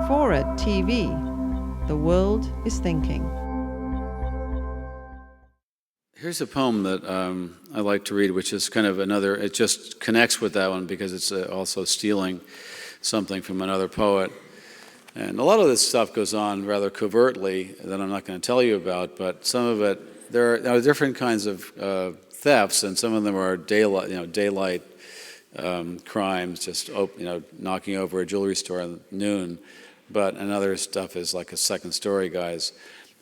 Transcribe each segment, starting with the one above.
FORA.tv. The world is thinking. Here's a poem that I like to read, which is kind of another, it just connects with that one because it's also stealing something from another poet. And a lot of this stuff goes on rather covertly that I'm not going to tell you about, but some of it, there are different kinds of thefts, and some of them are daylight crimes, just knocking over a jewelry store at noon. But another stuff is like a second story guys.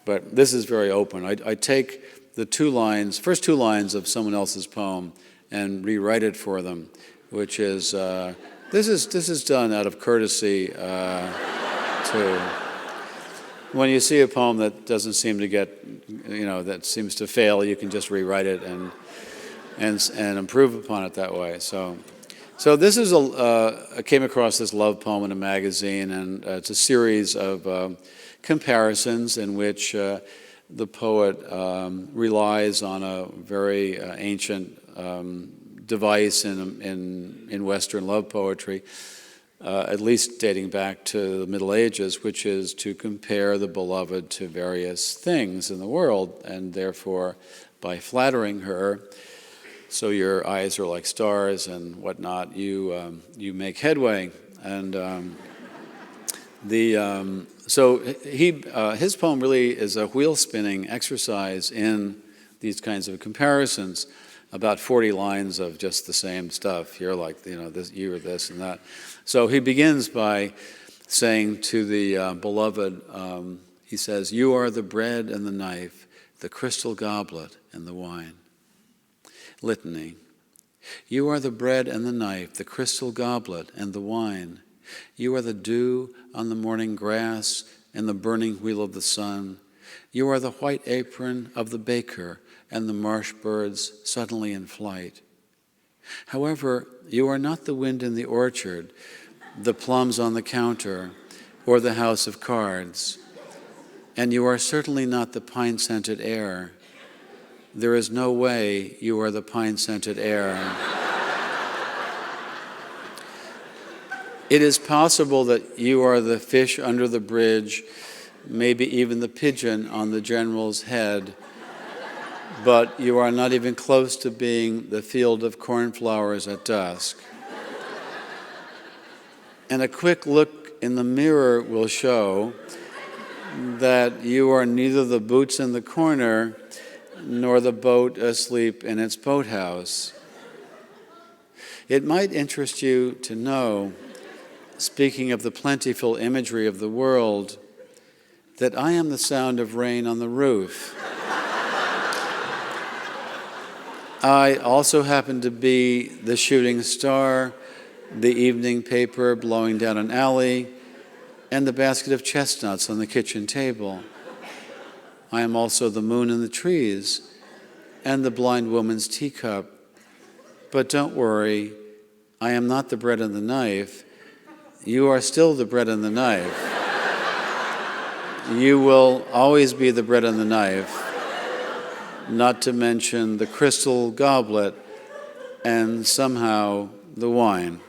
But this is very open. I take the first two lines of someone else's poem and rewrite it for them, which is this is done out of courtesy to when you see a poem that doesn't seem to get that seems to fail, you can just rewrite it and improve upon it that way. So this is I came across this love poem in a magazine, and it's a series of comparisons in which the poet relies on a very ancient device in Western love poetry, at least dating back to the Middle Ages, which is to compare the beloved to various things in the world, and therefore, by flattering her, so your eyes are like stars and whatnot, you make headway. And so his poem really is a wheel-spinning exercise in these kinds of comparisons, about 40 lines of just the same stuff. You're like, this, you are this and that. So he begins by saying to the beloved, he says, "You are the bread and the knife, the crystal goblet and the wine." Litany. You are the bread and the knife, the crystal goblet and the wine. You are the dew on the morning grass and the burning wheel of the sun. You are the white apron of the baker and the marsh birds suddenly in flight. However, you are not the wind in the orchard, the plums on the counter, or the house of cards. And you are certainly not the pine-scented air. There is no way you are the pine-scented air. It is possible that you are the fish under the bridge, maybe even the pigeon on the general's head, but you are not even close to being the field of cornflowers at dusk. And a quick look in the mirror will show that you are neither the boots in the corner nor the boat asleep in its boathouse. It might interest you to know, speaking of the plentiful imagery of the world, that I am the sound of rain on the roof. I also happen to be the shooting star, the evening paper blowing down an alley, and the basket of chestnuts on the kitchen table. I am also the moon in the trees and the blind woman's teacup. But don't worry, I am not the bread and the knife. You are still the bread and the knife. You will always be the bread and the knife, not to mention the crystal goblet and somehow the wine.